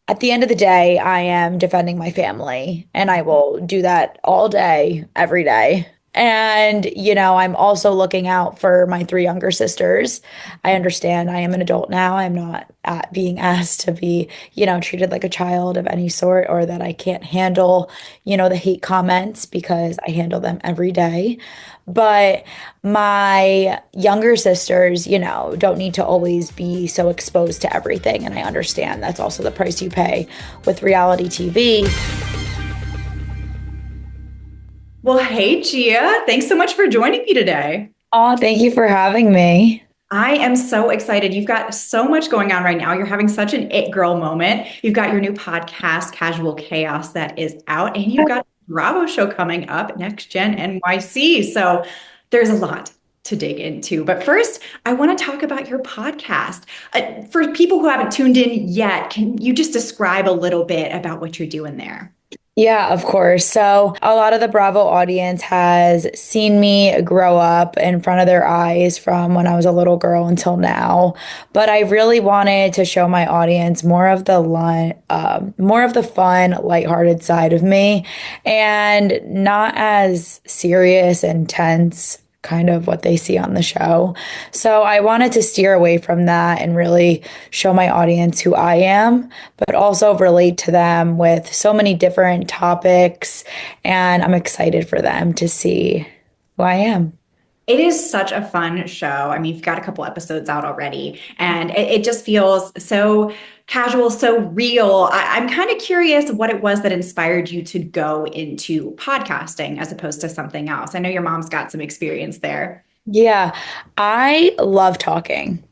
at the end of the day, I am defending my family, and I will do that all day, every day. And, I'm also looking out for my three younger sisters. I understand I am an adult now. I'm not being asked to be, treated like a child of any sort, or that I can't handle, the hate comments, because I handle them every day. But my younger sisters, don't need to always be so exposed to everything. And I understand that's also the price you pay with reality TV. Well, hey, Gia. Thanks so much for joining me today. Oh, thank you for having me. I am so excited. You've got so much going on right now. You're having such an it girl moment. You've got your new podcast, Casual Chaos, that is out, and you've got a Bravo show coming up, Next Gen NYC. So there's a lot to dig into. But first, I want to talk about your podcast. For people who haven't tuned in yet, can you just describe a little bit about what you're doing there? Yeah, of course. So a lot of the Bravo audience has seen me grow up in front of their eyes from when I was a little girl until now. But I really wanted to show my audience more of the fun, lighthearted side of me, and not as serious and tense, kind of what they see on the show. So I wanted to steer away from that and really show my audience who I am, but also relate to them with so many different topics. And I'm excited for them to see who I am. It is such a fun show. I mean, you've got a couple episodes out already, and it just feels so casual, so real. I'm kind of curious what it was that inspired you to go into podcasting as opposed to something else. I know your mom's got some experience there. Yeah, I love talking.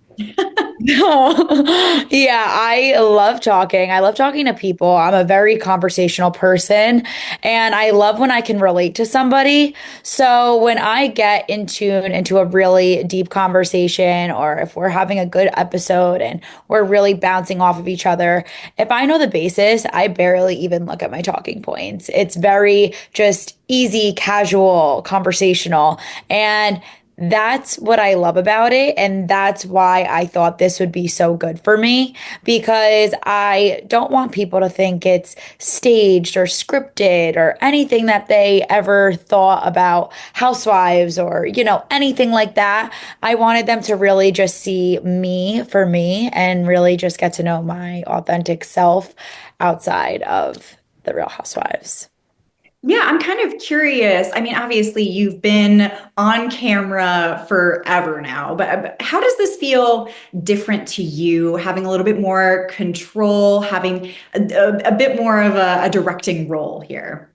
Yeah, I love talking. I love talking to people. I'm a very conversational person, and I love when I can relate to somebody. So when I get into a really deep conversation, or if we're having a good episode and we're really bouncing off of each other, if I know the basis, I barely even look at my talking points. It's very just easy, casual, conversational. And that's what I love about it. And that's why I thought this would be so good for me, because I don't want people to think it's staged or scripted or anything that they ever thought about Housewives, or, anything like that. I wanted them to really just see me for me and really just get to know my authentic self outside of the Real Housewives. Yeah, I'm kind of curious. I mean, obviously, you've been on camera forever now, but how does this feel different to you, having a little bit more control, having a bit more of a directing role here?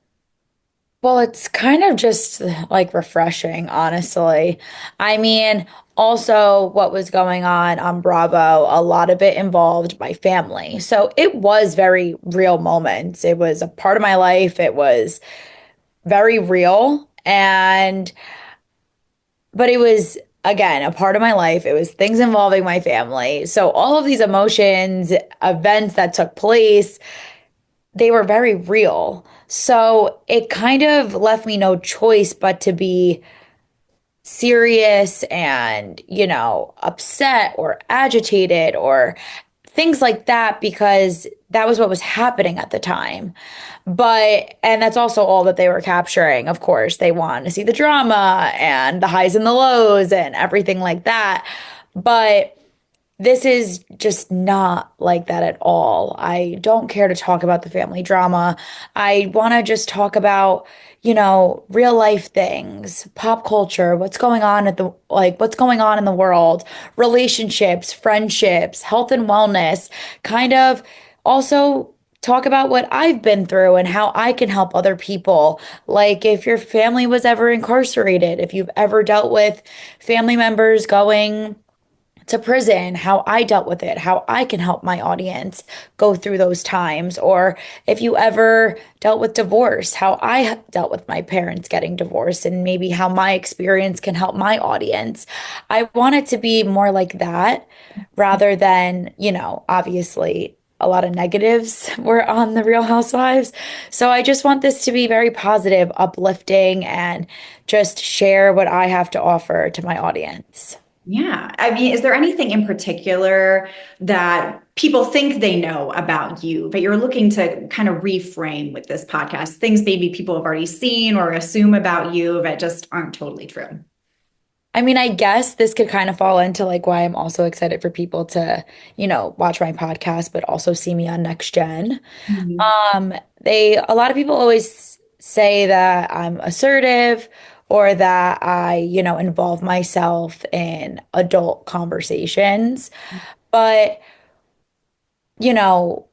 Well, it's kind of just like refreshing, honestly. I mean, also what was going on Bravo, a lot of it involved my family. So it was very real moments. It was a part of my life. It was very real. But it was, again, a part of my life. It was things involving my family. So all of these emotions, events that took place, they were very real. So it kind of left me no choice but to be serious and, upset or agitated or things like that, because that was what was happening at the time. And that's also all that they were capturing. Of course, they want to see the drama and the highs and the lows and everything like that. But this is just not like that at all. I don't care to talk about the family drama. I want to just talk about, real life things, pop culture, what's going on in the world, relationships, friendships, health and wellness, kind of also talk about what I've been through and how I can help other people. Like if your family was ever incarcerated, if you've ever dealt with family members going to prison, how I dealt with it, how I can help my audience go through those times. Or if you ever dealt with divorce, how I dealt with my parents getting divorced, and maybe how my experience can help my audience. I want it to be more like that rather than, obviously a lot of negatives were on the Real Housewives. So I just want this to be very positive, uplifting, and just share what I have to offer to my audience. Yeah. I mean, is there anything in particular that people think they know about you, but you're looking to kind of reframe with this podcast things maybe people have already seen or assume about you that just aren't totally true. I mean, I guess this could kind of fall into like why I'm also excited for people to, watch my podcast, but also see me on Next Gen. Mhm. A lot of people always say that I'm assertive or that I, involve myself in adult conversations. But, you know,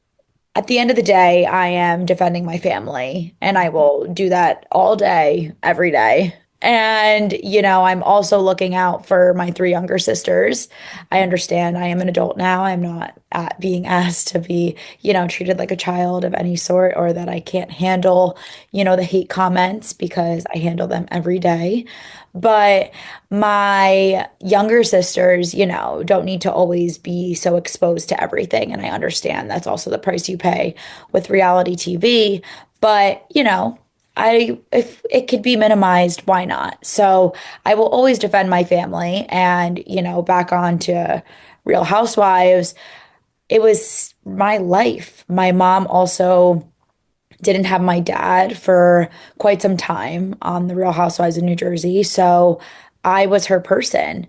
at the end of the day, I am defending my family and I will do that all day, every day. And, I'm also looking out for my three younger sisters. I understand I am an adult now. I'm not being asked to be, treated like a child of any sort or that I can't handle, the hate comments because I handle them every day. But my younger sisters, don't need to always be so exposed to everything. And I understand that's also the price you pay with reality TV. But, if it could be minimized, why not? So I will always defend my family. And, back on to Real Housewives, it was my life. My mom also didn't have my dad for quite some time on The Real Housewives of New Jersey. So I was her person.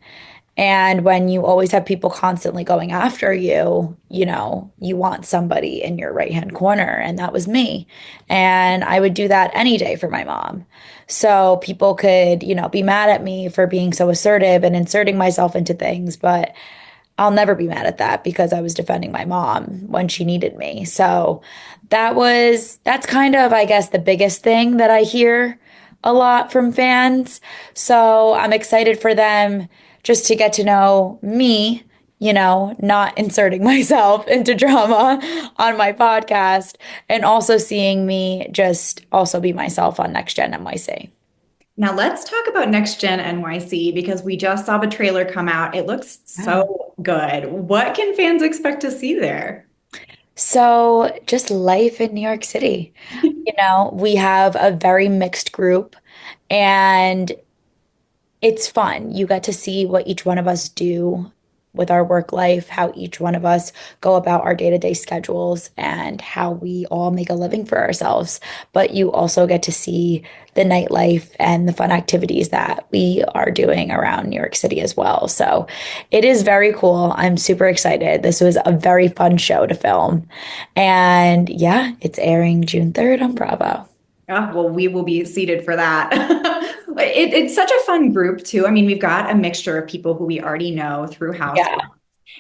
And when you always have people constantly going after you, you want somebody in your right-hand corner. And that was me. And I would do that any day for my mom. So people could, be mad at me for being so assertive and inserting myself into things, but I'll never be mad at that because I was defending my mom when she needed me. So that's kind of, I guess, the biggest thing that I hear a lot from fans. So I'm excited for them just to get to know me, not inserting myself into drama on my podcast and also seeing me just also be myself on Next Gen NYC. Now let's talk about Next Gen NYC because we just saw the trailer come out. It looks Yeah. so good. What can fans expect to see there? So just life in New York City. We have a very mixed group and it's fun. You get to see what each one of us do with our work life, how each one of us go about our day-to-day schedules, and how we all make a living for ourselves. But you also get to see the nightlife and the fun activities that we are doing around New York City as well. So it is very cool. I'm super excited. This was a very fun show to film. And yeah, it's airing June 3rd on Bravo. Oh, well, we will be seated for that. It's such a fun group, too. I mean, we've got a mixture of people who we already know through Housewives Yeah.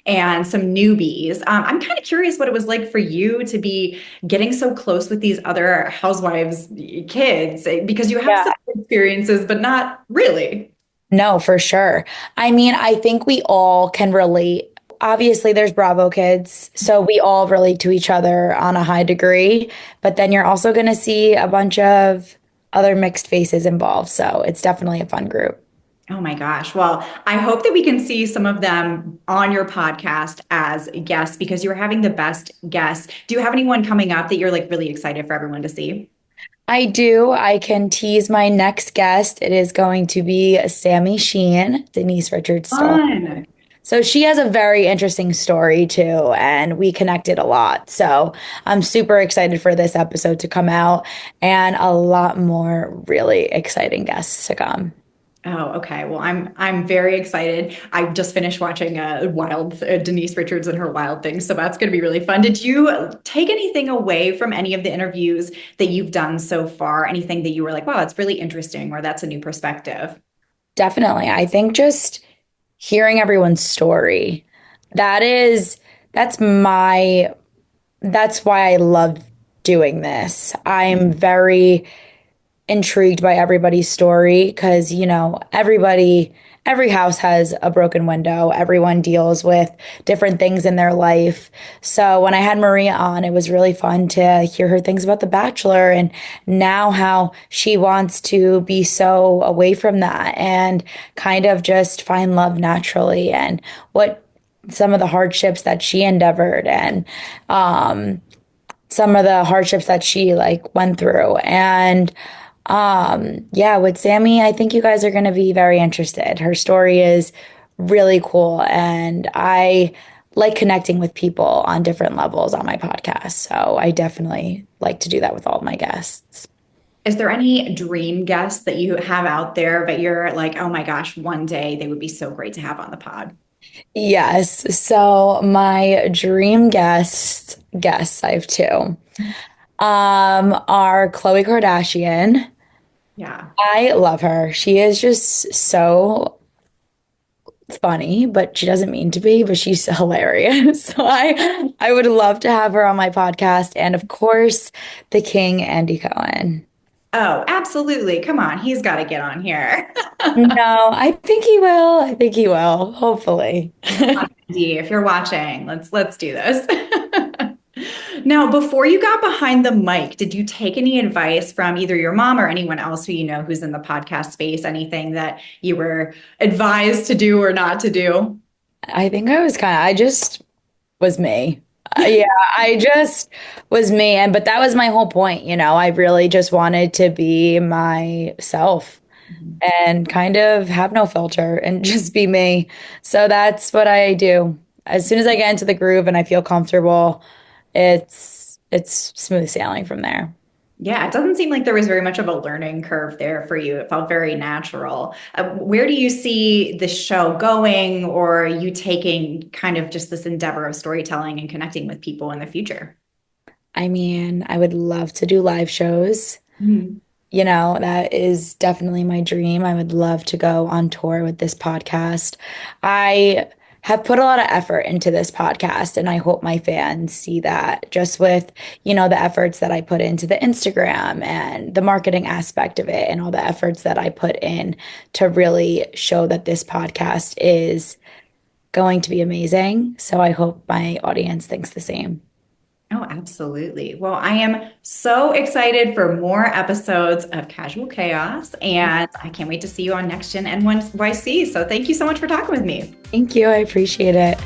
and some newbies. I'm kind of curious what it was like for you to be getting so close with these other Housewives kids because you have Yeah. some experiences, but not really. No, for sure. I mean, I think we all can relate. Obviously, there's Bravo kids, so we all relate to each other on a high degree, but then you're also going to see a bunch of other mixed faces involved. So it's definitely a fun group. Oh my gosh. Well, I hope that we can see some of them on your podcast as guests because you're having the best guests. Do you have anyone coming up that you're like really excited for everyone to see? I do. I can tease my next guest. It is going to be Sammy Sheen, Denise Richards' daughter. Fun. So she has a very interesting story too, and we connected a lot. So I'm super excited for this episode to come out and a lot more really exciting guests to come. Oh, okay. Well, I'm very excited. I just finished watching Wild Denise Richards and her Wild Things, so that's going to be really fun. Did you take anything away from any of the interviews that you've done so far? Anything that you were like, wow, it's really interesting, or that's a new perspective? Definitely. I think just hearing everyone's story, that is, that's my, that's why I love doing this. I'm very intrigued by everybody's story because, every house has a broken window. Everyone deals with different things in their life. So when I had Maria on, it was really fun to hear her things about The Bachelor and now how she wants to be so away from that and kind of just find love naturally and what some of the hardships that she endeavored and some of the hardships that she like went through. And yeah, with Sammy, I think you guys are going to be very interested. Her story is really cool, and I like connecting with people on different levels on my podcast. So I definitely like to do that with all of my guests. Is there any dream guests that you have out there that you're like, oh my gosh, one day they would be so great to have on the pod? Yes. So my dream guests, I have two, are Khloe Kardashian. Yeah. I love her. She is just so funny, but she doesn't mean to be, but she's hilarious. So I would love to have her on my podcast. And of course, the King, Andy Cohen. Oh, absolutely. Come on. He's got to get on here. No, I think he will. I think he will, hopefully. Andy, if you're watching, let's do this. Now, before you got behind the mic, did you take any advice from either your mom or anyone else who you know who's in the podcast space? Anything that you were advised to do or not to do? I think I just was me. Yeah, I just was me. And but that was my whole point, you know. I really just wanted to be myself and kind of have no filter and just be me. So that's what I do. As soon as I get into the groove and I feel comfortable, it's smooth sailing from there. Yeah, it doesn't seem like there was very much of a learning curve there for you. It felt very natural. Where do you see the show going, or you taking kind of just this endeavor of storytelling and connecting with people in the future? I mean, I would love to do live shows. Mhm. You know, that is definitely my dream. I would love to go on tour with this podcast. I have put a lot of effort into this podcast, and I hope my fans see that just with, you know, the efforts that I put into the Instagram and the marketing aspect of it, and all the efforts that I put in to really show that this podcast is going to be amazing. So I hope my audience thinks the same. Oh, absolutely. Well, I am so excited for more episodes of Casual Chaos, and I can't wait to see you on Next Gen NYC. So thank you so much for talking with me. Thank you. I appreciate it.